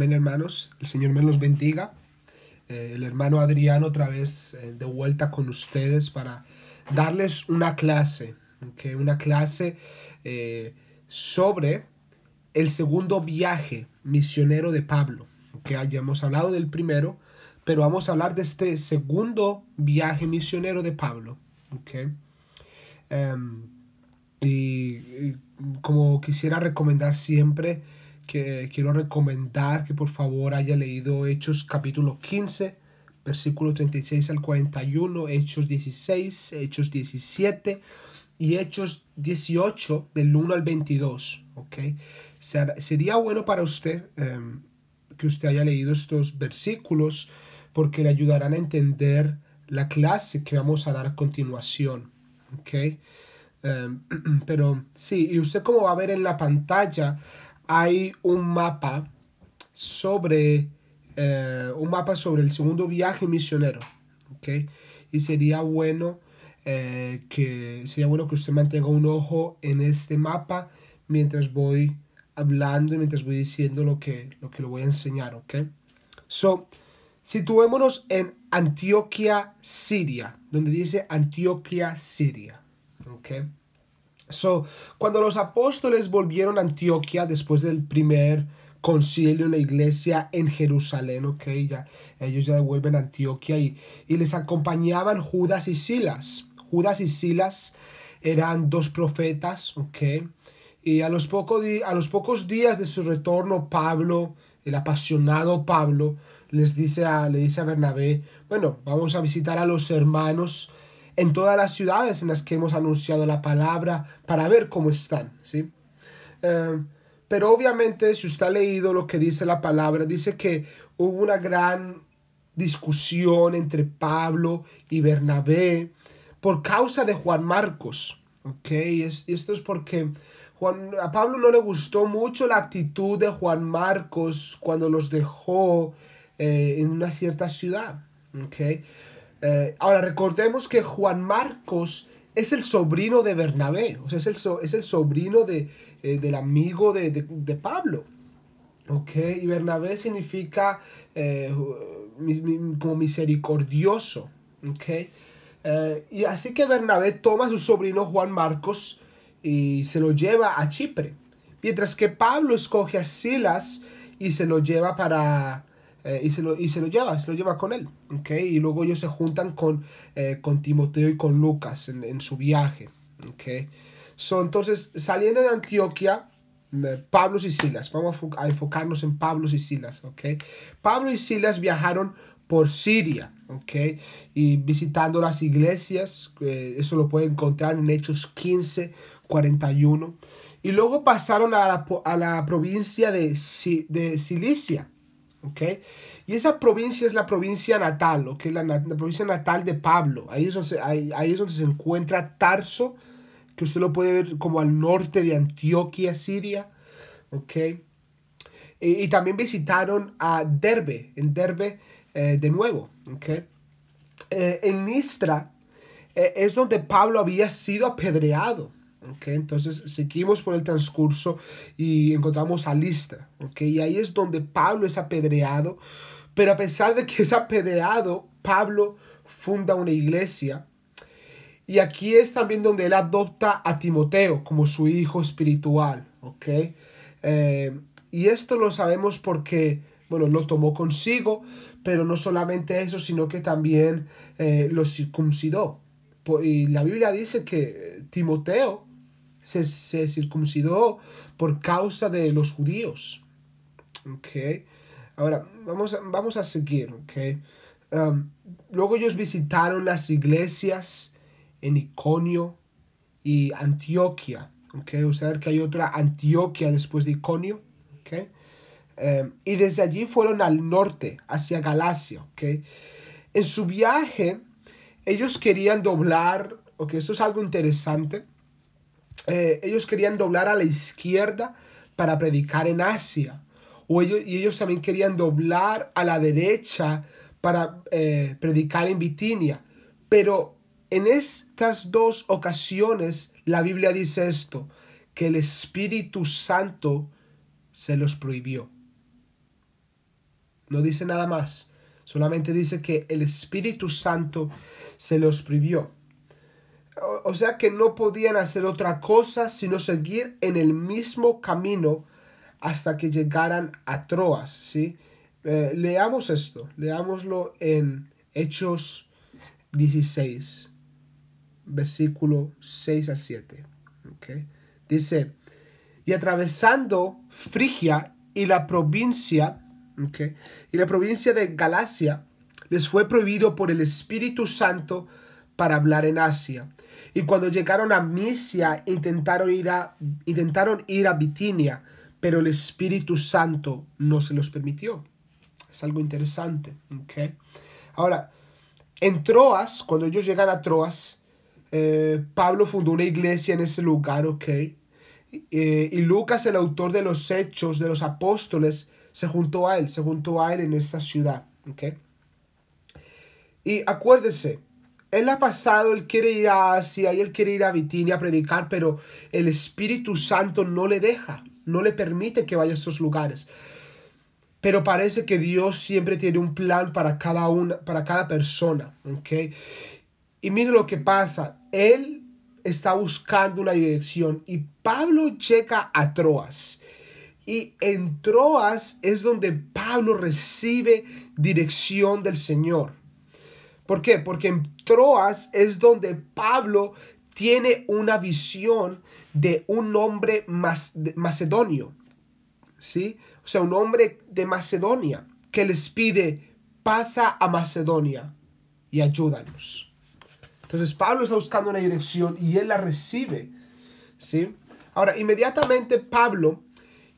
Amén, hermanos. El Señor me los bendiga. El hermano Adrián otra vez de vuelta con ustedes para darles una clase, ¿okay? Una clase sobre el segundo viaje misionero de Pablo. ¿Okay? Ya hemos hablado del primero, pero vamos a hablar de este segundo viaje misionero de Pablo. ¿Okay? Um, y como quisiera recomendar siempre, que quiero recomendar que por favor haya leído Hechos capítulo 15, versículo 36 al 41, Hechos 16, Hechos 17 y Hechos 18 del 1 al 22. ¿Okay? Sería bueno para usted que usted haya leído estos versículos porque le ayudarán a entender la clase que vamos a dar a continuación. ¿Okay? Pero sí, y usted como va a ver en la pantalla, hay un mapa sobre el segundo viaje misionero, ¿okay? Y sería bueno que usted mantenga un ojo en este mapa mientras voy hablando y mientras voy diciendo lo que le voy a enseñar, ¿ok? So, situémonos en Antioquía, Siria, donde dice Antioquía, Siria. Okay. So, cuando los apóstoles volvieron a Antioquía después del primer concilio en la iglesia en Jerusalén, okay, ellos ya vuelven a Antioquía y les acompañaban Judas y Silas. Judas y Silas eran dos profetas, okay, y a los pocos días de su retorno, Pablo, el apasionado Pablo, le dice a Bernabé, bueno, vamos a visitar a los hermanos en todas las ciudades en las que hemos anunciado la palabra para ver cómo están, ¿sí? Pero obviamente, si usted ha leído lo que dice la palabra, dice que hubo una gran discusión entre Pablo y Bernabé por causa de Juan Marcos, ¿ok? Y esto es porque a Pablo no le gustó mucho la actitud de Juan Marcos cuando los dejó en una cierta ciudad, ¿ok? Ahora recordemos que Juan Marcos es el sobrino de Bernabé, o sea, es el sobrino del amigo de Pablo. Ok, y Bernabé significa como misericordioso. Ok, y así que Bernabé toma a su sobrino Juan Marcos y se lo lleva a Chipre, mientras que Pablo escoge a Silas y se lo lleva se lo lleva con él. Okay, y luego ellos se juntan con Timoteo y con Lucas en su viaje. Okay. Entonces, saliendo de Antioquía, Pablo y Silas, vamos a enfocarnos en Pablo y Silas, ¿ok? Pablo y Silas viajaron por Siria, ¿ok? Y visitando las iglesias, eso lo puede encontrar en Hechos 15, 41. Y luego pasaron a la provincia de Cilicia, ¿ok? Y esa provincia es la provincia natal, ¿ok? La provincia natal de Pablo. Ahí es donde se encuentra Tarso, que usted lo puede ver como al norte de Antioquía, Siria, ¿ok? Y también visitaron a Derbe, en Derbe de nuevo, ¿ok? En Listra es donde Pablo había sido apedreado, ¿ok? Entonces seguimos por el transcurso y encontramos a Listra, ¿ok? Y ahí es donde Pablo es apedreado, pero a pesar de que es apedreado, Pablo funda una iglesia. Y aquí es también donde él adopta a Timoteo como su hijo espiritual, ¿ok? Y esto lo sabemos porque, bueno, lo tomó consigo, pero no solamente eso, sino que también lo circuncidó. Y la Biblia dice que Timoteo se circuncidó por causa de los judíos, ¿ok? Ahora, vamos a seguir, ¿ok? Luego ellos visitaron las iglesias en Iconio y Antioquia. ¿Okay? Usted sabe que hay otra Antioquia después de Iconio. ¿Okay? Y desde allí fueron al norte, hacia Galacia. ¿Okay? En su viaje, ellos querían doblar, esto es algo interesante, ellos querían doblar a la izquierda para predicar en Asia. Y ellos también querían doblar a la derecha para predicar en Bitinia. Pero en estas dos ocasiones la Biblia dice esto, que el Espíritu Santo se los prohibió. No dice nada más. Solamente dice que el Espíritu Santo se los prohibió. O sea que no podían hacer otra cosa sino seguir en el mismo camino hasta que llegaran a Troas, ¿sí? Leamos esto, leámoslo en Hechos 16, versículo 6 al 7. ¿Okay? Dice, y atravesando Frigia y la provincia, ¿okay?, y la provincia de Galacia, les fue prohibido por el Espíritu Santo para hablar en Asia. Y cuando llegaron a Misia, intentaron ir a Bitinia, pero el Espíritu Santo no se los permitió. Es algo interesante. ¿Okay? Ahora, en Troas, cuando ellos llegan a Troas, Pablo fundó una iglesia en ese lugar, ¿ok? Y Lucas, el autor de los Hechos de los Apóstoles, se juntó a él en esta ciudad, ¿ok? Y acuérdese, él ha pasado, él quiere ir a Asia y él quiere ir a Bitinia a predicar, pero el Espíritu Santo no le deja, no le permite que vaya a estos lugares. Pero parece que Dios siempre tiene un plan para cada persona, ¿ok? Y mire lo que pasa, él está buscando una dirección y Pablo llega a Troas. Y en Troas es donde Pablo recibe dirección del Señor. ¿Por qué? Porque en Troas es donde Pablo tiene una visión de un hombre macedonio, ¿sí? O sea, un hombre de Macedonia que les pide, pasa a Macedonia y ayúdanos. Entonces Pablo está buscando una dirección y él la recibe, ¿sí? Ahora, inmediatamente Pablo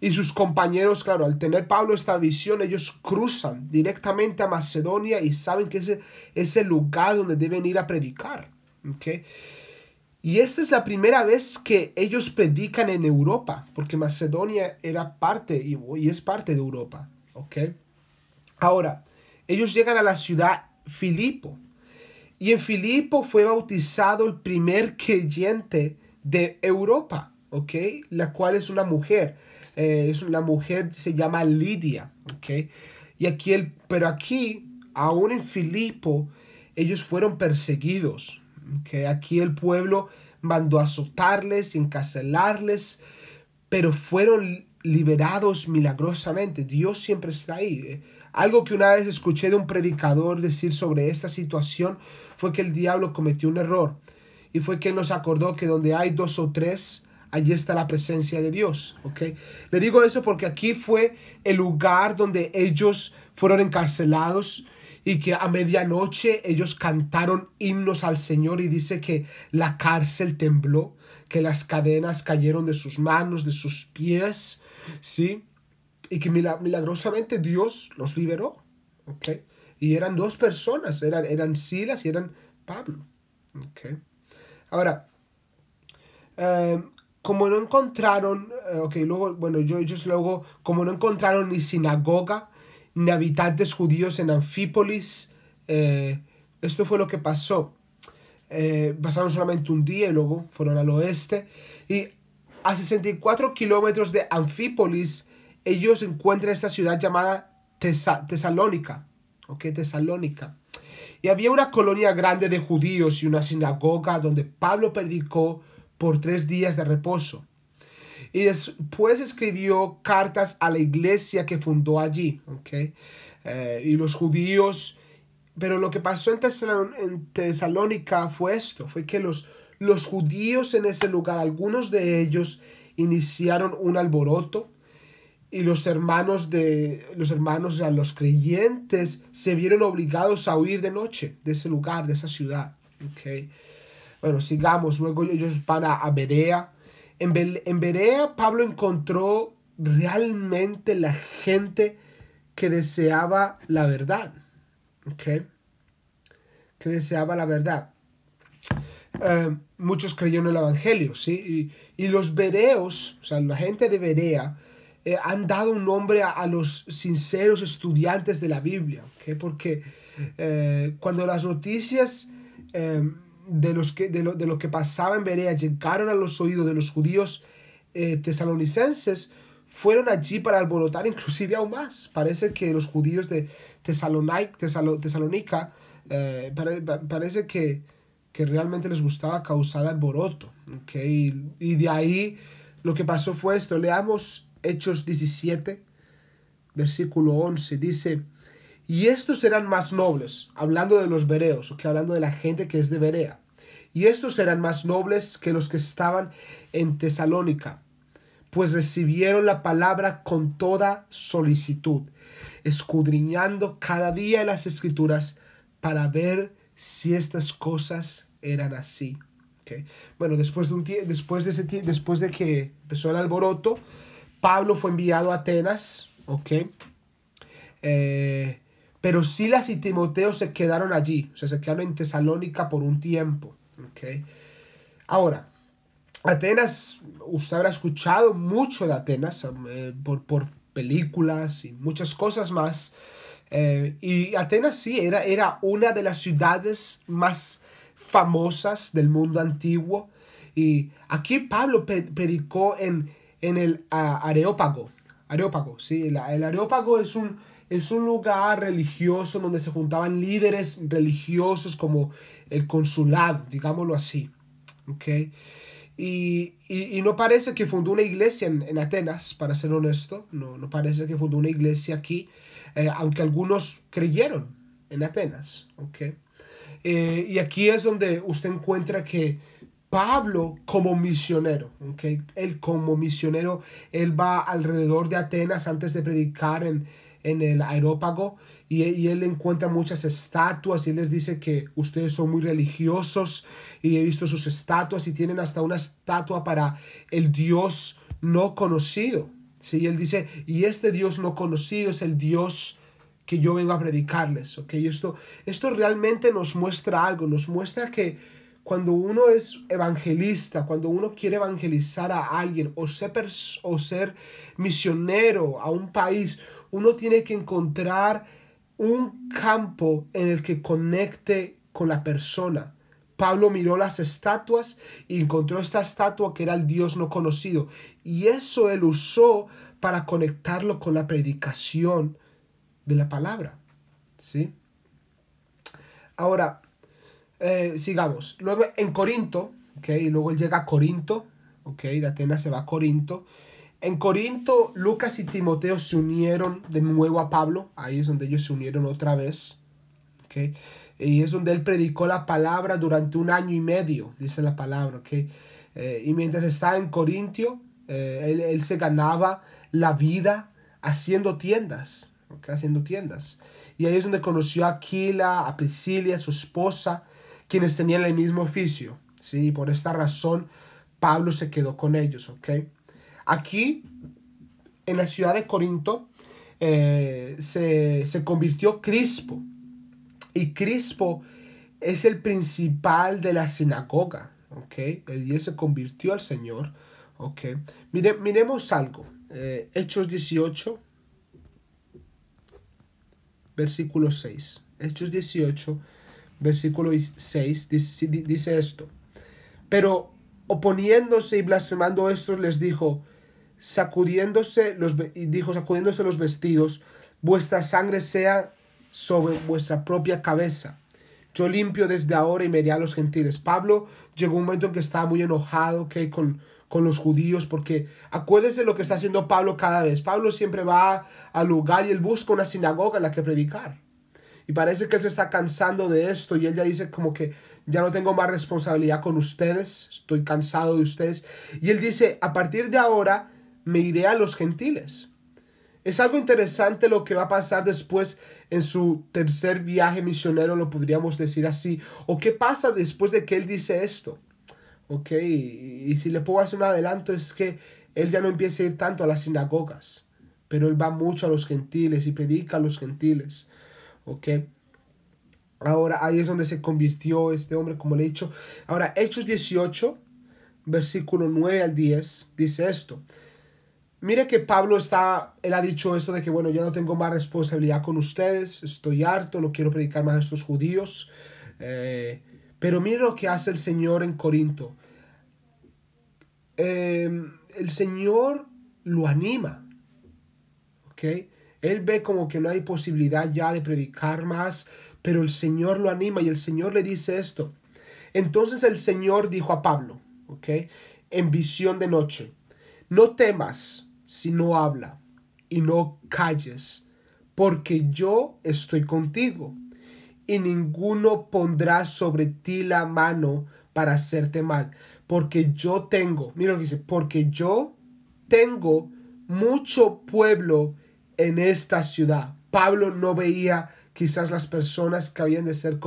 y sus compañeros, claro, al tener Pablo esta visión, ellos cruzan directamente a Macedonia y saben que ese es el lugar donde deben ir a predicar, ¿ok? Y esta es la primera vez que ellos predican en Europa, porque Macedonia era parte y es parte de Europa, ¿ok? Ahora, ellos llegan a la ciudad Filipo. Y en Filipo fue bautizado el primer creyente de Europa, ¿ok? La cual es una mujer. La mujer se llama Lidia, ¿ok? Pero aquí, aún en Filipo, ellos fueron perseguidos, ¿ok? Aquí el pueblo mandó a azotarles y encarcelarles, pero fueron liberados milagrosamente. Dios siempre está ahí. Algo que una vez escuché de un predicador decir sobre esta situación fue que el diablo cometió un error. Y fue que él nos acordó que donde hay 2 o 3, allí está la presencia de Dios. ¿Okay? Le digo eso porque aquí fue el lugar donde ellos fueron encarcelados y que a medianoche ellos cantaron himnos al Señor y dice que la cárcel tembló, que las cadenas cayeron de sus manos, de sus pies, ¿sí? Y que milagrosamente Dios los liberó, ¿ok? Y eran 2 personas, eran Silas y eran Pablo, ¿ok? Ahora, como no encontraron, como no encontraron ni sinagoga, ni habitantes judíos en Anfípolis, esto fue lo que pasó. Pasaron solamente un día y luego fueron al oeste. Y a 64 kilómetros de Anfípolis, ellos encuentran esta ciudad llamada Tesalónica. ¿Ok? Tesalónica. Y había una colonia grande de judíos y una sinagoga donde Pablo predicó por 3 días de reposo. Y después escribió cartas a la iglesia que fundó allí. ¿Ok? Y los judíos... Pero lo que pasó en Tesalónica fue esto. Fue que los judíos en ese lugar, algunos de ellos iniciaron un alboroto. Y los hermanos, o sea, los creyentes, se vieron obligados a huir de noche de ese lugar, de esa ciudad. Okay. Bueno, sigamos. Luego ellos van a Berea. En Berea, Pablo encontró realmente la gente que deseaba la verdad. Okay. Que deseaba la verdad. Muchos creyeron en el evangelio, ¿sí? Y los bereos, o sea, la gente de Berea, han dado un nombre a los sinceros estudiantes de la Biblia, ¿okay? Porque cuando las noticias de lo que pasaba en Berea llegaron a los oídos de los judíos tesalonicenses, fueron allí para alborotar inclusive aún más. Parece que los judíos de Tesalónica, parece que realmente les gustaba causar alboroto. ¿Okay? Y de ahí lo que pasó fue esto. Leamos Hechos 17, versículo 11. Dice: y estos eran más nobles, hablando de los bereos, ¿okay? Hablando de la gente que es de Berea. Y estos eran más nobles que los que estaban en Tesalónica, pues recibieron la palabra con toda solicitud, escudriñando cada día en las escrituras para ver si estas cosas eran así. ¿Okay? Bueno, después de que empezó el alboroto, Pablo fue enviado a Atenas, ¿ok? Pero Silas y Timoteo se quedaron allí, o sea, se quedaron en Tesalónica por un tiempo, ¿ok? Ahora, Atenas, usted habrá escuchado mucho de Atenas por películas y muchas cosas más. Y Atenas sí, era una de las ciudades más famosas del mundo antiguo. Y aquí Pablo predicó en el Areópago. Areópago, sí, el Areópago es un lugar religioso donde se juntaban líderes religiosos como el consulado, digámoslo así. ¿Okay? Y no parece que fundó una iglesia en Atenas, para ser honesto. No parece que fundó una iglesia aquí, aunque algunos creyeron en Atenas. ¿Okay? Y aquí es donde usted encuentra que Pablo como misionero, ¿okay? Él como misionero, él va alrededor de Atenas antes de predicar en el Areópago, y él encuentra muchas estatuas y él les dice que ustedes son muy religiosos y he visto sus estatuas y tienen hasta una estatua para el Dios no conocido. ¿Sí? Él dice, y este Dios no conocido es el Dios que yo vengo a predicarles. ¿Okay? Esto realmente nos muestra algo, nos muestra que cuando uno es evangelista, cuando uno quiere evangelizar a alguien o ser misionero a un país, uno tiene que encontrar un campo en el que conecte con la persona. Pablo miró las estatuas y encontró esta estatua que era el Dios no conocido. Y eso él usó para conectarlo con la predicación de la palabra. ¿Sí? Ahora, sigamos. Luego en Corinto, ¿okay? Y luego él llega a Corinto, ¿okay? De Atenas se va a Corinto. En Corinto, Lucas y Timoteo se unieron de nuevo a Pablo. Ahí es donde ellos se unieron otra vez. ¿Okay? Y es donde él predicó la palabra durante 1 año y medio, dice la palabra. ¿Okay? Y mientras estaba en Corintio, él se ganaba la vida haciendo tiendas. ¿Okay? Haciendo tiendas. Y ahí es donde conoció a Aquila, a Priscila, su esposa, quienes tenían el mismo oficio. ¿Sí? Por esta razón, Pablo se quedó con ellos. ¿Okay? Aquí, en la ciudad de Corinto, se convirtió Crispo. Y Crispo es el principal de la sinagoga. ¿Okay? Él se convirtió al Señor. ¿Okay? Miremos algo. Hechos 18, versículo 6. Hechos 18, versículo 6 dice esto. Pero oponiéndose y blasfemando estos les dijo, sacudiéndose los vestidos, vuestra sangre sea sobre vuestra propia cabeza. Yo limpio desde ahora y me iré a los gentiles. Pablo llegó un momento en que estaba muy enojado, ¿okay? con los judíos, porque acuérdense lo que está haciendo Pablo cada vez. Pablo siempre va al lugar y él busca una sinagoga en la que predicar. Y parece que él se está cansando de esto y él ya dice como que ya no tengo más responsabilidad con ustedes, estoy cansado de ustedes. Y él dice, a partir de ahora me iré a los gentiles. Es algo interesante lo que va a pasar después en su tercer viaje misionero, lo podríamos decir así. O qué pasa después de que él dice esto. Ok, y si le puedo hacer un adelanto es que él ya no empieza a ir tanto a las sinagogas, pero él va mucho a los gentiles y predica a los gentiles. Ok, ahora ahí es donde se convirtió este hombre, como le he dicho. Ahora, Hechos 18, versículo 9 al 10, dice esto. Mire que él ha dicho esto de que, bueno, ya no tengo más responsabilidad con ustedes, estoy harto, no quiero predicar más a estos judíos. Pero mire lo que hace el Señor en Corinto. El Señor lo anima. ¿ok? Él ve como que no hay posibilidad ya de predicar más, pero el Señor lo anima y el Señor le dice esto. Entonces el Señor dijo a Pablo, ¿ok? En visión de noche, no temas, sino habla y no calles, porque yo estoy contigo y ninguno pondrá sobre ti la mano para hacerte mal, porque yo tengo, mira lo que dice, porque yo tengo mucho pueblo en esta ciudad. Pablo no veía quizás las personas que habían de ser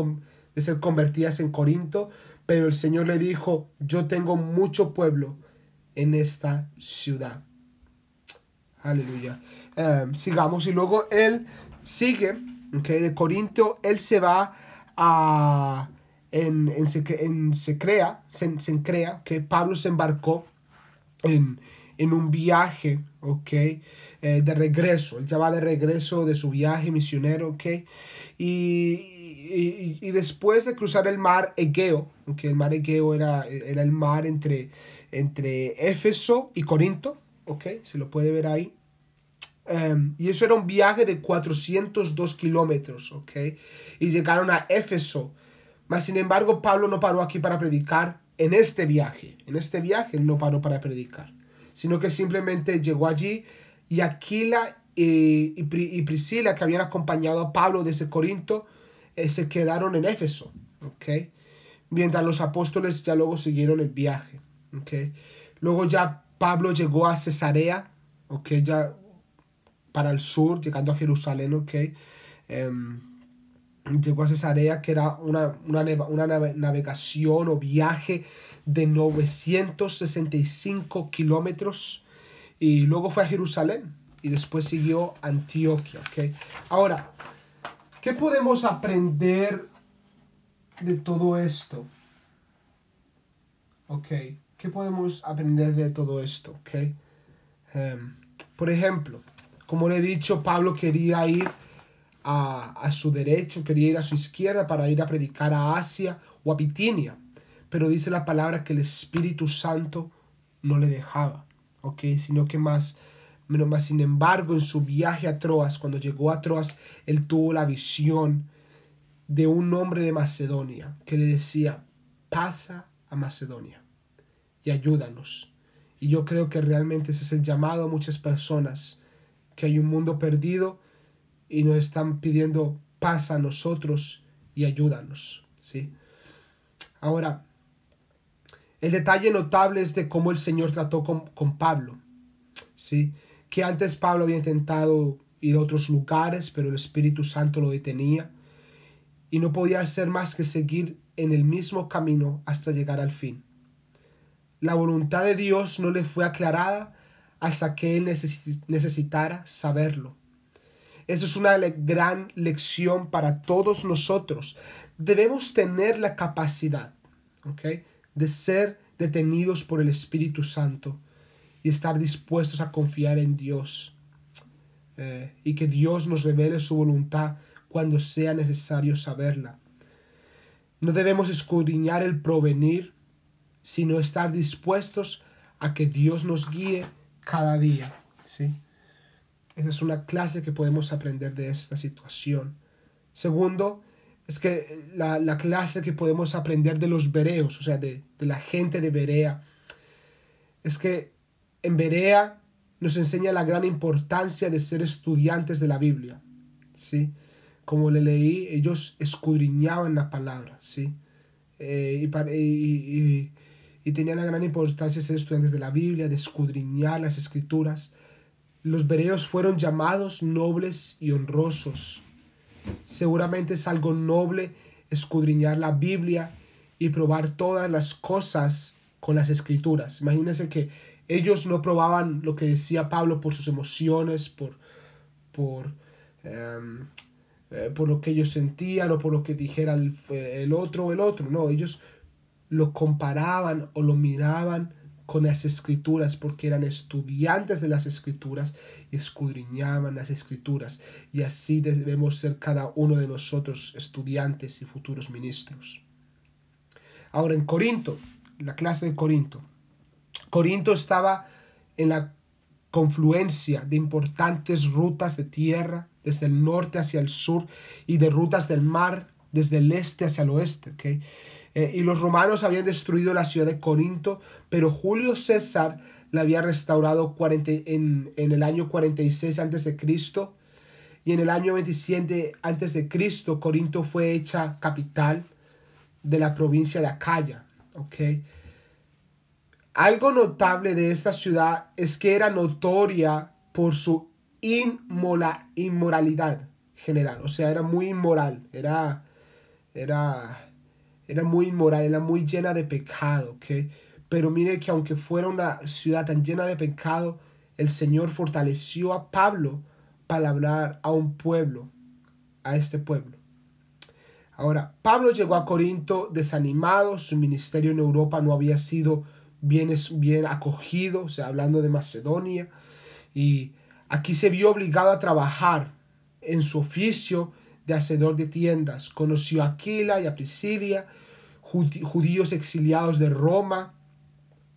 convertidas en Corinto, pero el Señor le dijo, yo tengo mucho pueblo en esta ciudad. Aleluya. Sigamos y luego él sigue, okay, de Corinto, él se va a Cencrea, que Pablo se embarcó en un viaje, ok, de regreso. Él ya va de regreso de su viaje misionero, ok, y después de cruzar el mar Egeo, okay, el mar Egeo era el mar entre Éfeso y Corinto, ok, se lo puede ver ahí. Y eso era un viaje de 402 kilómetros, ok, y llegaron a Éfeso. Mas sin embargo, Pablo no paró aquí para predicar en este viaje. En este viaje él no paró para predicar, sino que simplemente llegó allí y Aquila y Priscila, que habían acompañado a Pablo desde Corinto, se quedaron en Éfeso, ¿ok? Mientras los apóstoles ya luego siguieron el viaje, ¿ok? Luego ya Pablo llegó a Cesarea, ¿ok? Ya para el sur, llegando a Jerusalén, ¿ok? Llegó a Cesarea, que era una navegación o viaje de 965 kilómetros. Y luego fue a Jerusalén. Y después siguió a Antioquia. ¿Okay? Ahora, ¿qué podemos aprender de todo esto? ¿Okay? ¿Qué podemos aprender de todo esto? ¿Okay? Por ejemplo, como le he dicho, Pablo quería ir a su derecho, quería ir a su izquierda para ir a predicar a Asia o a Bitinia, pero dice la palabra que el Espíritu Santo no le dejaba, ¿ok? Sino que sin embargo, en su viaje a Troas, cuando llegó a Troas, él tuvo la visión de un hombre de Macedonia que le decía, pasa a Macedonia y ayúdanos. Y yo creo que realmente ese es el llamado a muchas personas, que hay un mundo perdido y nos están pidiendo paz a nosotros y ayúdanos, ¿sí? Ahora, el detalle notable es de cómo el Señor trató con Pablo, ¿sí? Que antes Pablo había intentado ir a otros lugares, pero el Espíritu Santo lo detenía y no podía hacer más que seguir en el mismo camino hasta llegar al fin. La voluntad de Dios no le fue aclarada hasta que él necesitara saberlo. Eso es una gran lección para todos nosotros. Debemos tener la capacidad, ¿okay?, de ser detenidos por el Espíritu Santo y estar dispuestos a confiar en Dios. Y que Dios nos revele su voluntad cuando sea necesario saberla. No debemos escudriñar el porvenir, sino estar dispuestos a que Dios nos guíe cada día, ¿sí? Esa es una clase que podemos aprender de esta situación. Segundo, es que la clase que podemos aprender de los bereos, o sea, de la gente de Berea, es que en Berea nos enseña la gran importancia de ser estudiantes de la Biblia, ¿sí? Como le leí, ellos escudriñaban la palabra, ¿sí? Y tenían la gran importancia de ser estudiantes de la Biblia, de escudriñar las Escrituras. Los bereos fueron llamados nobles y honrosos. Seguramente es algo noble escudriñar la Biblia y probar todas las cosas con las Escrituras. Imagínense que ellos no probaban lo que decía Pablo por sus emociones, por, por lo que ellos sentían o por lo que dijera el otro. No, ellos lo comparaban o lo miraban con las Escrituras, porque eran estudiantes de las Escrituras y escudriñaban las Escrituras. Y así debemos ser cada uno de nosotros, estudiantes y futuros ministros. Ahora, en la clase de Corinto estaba en la confluencia de importantes rutas de tierra, desde el norte hacia el sur, y de rutas del mar, desde el este hacia el oeste. ¿Okay? Y los romanos habían destruido la ciudad de Corinto, pero Julio César la había restaurado en el año 46 a.C., y en el año 27 a.C. Corinto fue hecha capital de la provincia de Acaya. ¿Okay? Algo notable de esta ciudad es que era notoria por su inmoralidad general. O sea, era muy inmoral, era muy inmoral, era muy llena de pecado. ¿Okay? Pero mire que aunque fuera una ciudad tan llena de pecado, el Señor fortaleció a Pablo para hablar a un pueblo, a este pueblo. Ahora, Pablo llegó a Corinto desanimado, su ministerio en Europa no había sido bien acogido, o sea, hablando de Macedonia, y aquí se vio obligado a trabajar en su oficio de hacedor de tiendas. Conoció a Aquila y a Priscila, judíos exiliados de Roma,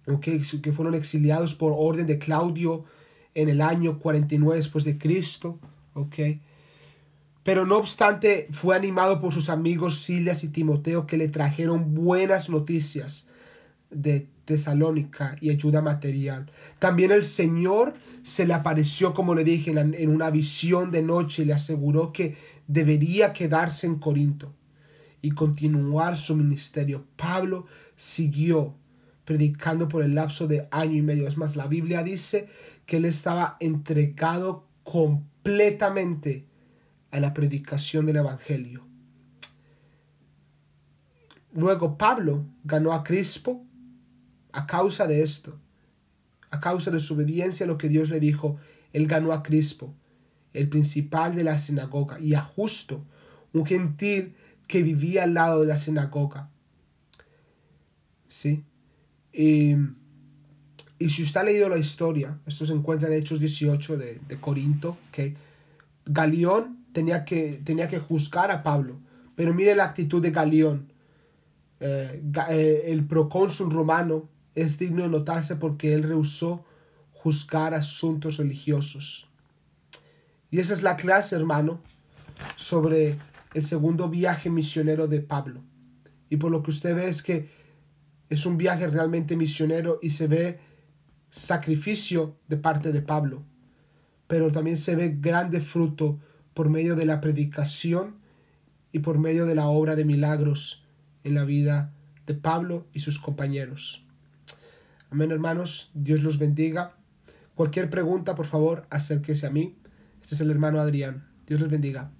okay, que fueron exiliados por orden de Claudio en el año 49 después de Cristo. Okay. Pero no obstante, fue animado por sus amigos Silas y Timoteo, que le trajeron buenas noticias de Tesalónica y ayuda material. También el Señor se le apareció, como le dije, en una visión de noche, y le aseguró que debería quedarse en Corinto y continuar su ministerio. Pablo siguió predicando por el lapso de año y medio. Es más, la Biblia dice que él estaba entregado completamente a la predicación del Evangelio. Luego Pablo ganó a Crispo a causa de esto, a causa de su obediencia a lo que Dios le dijo. Él ganó a Crispo, el principal de la sinagoga, y a Justo, un gentil que vivía al lado de la sinagoga. ¿Sí? Y si usted ha leído la historia, esto se encuentra en Hechos 18 de Corinto, que Galión tenía que juzgar a Pablo, pero mire la actitud de Galión. El procónsul romano es digno de notarse porque él rehusó juzgar asuntos religiosos. Y esa es la clase, hermano, sobre el segundo viaje misionero de Pablo. Y por lo que usted ve es que es un viaje realmente misionero y se ve sacrificio de parte de Pablo, pero también se ve grande fruto por medio de la predicación y por medio de la obra de milagros en la vida de Pablo y sus compañeros. Amén, hermanos. Dios los bendiga. Cualquier pregunta, por favor, acérquese a mí. Este es el hermano Adrián. Dios los bendiga.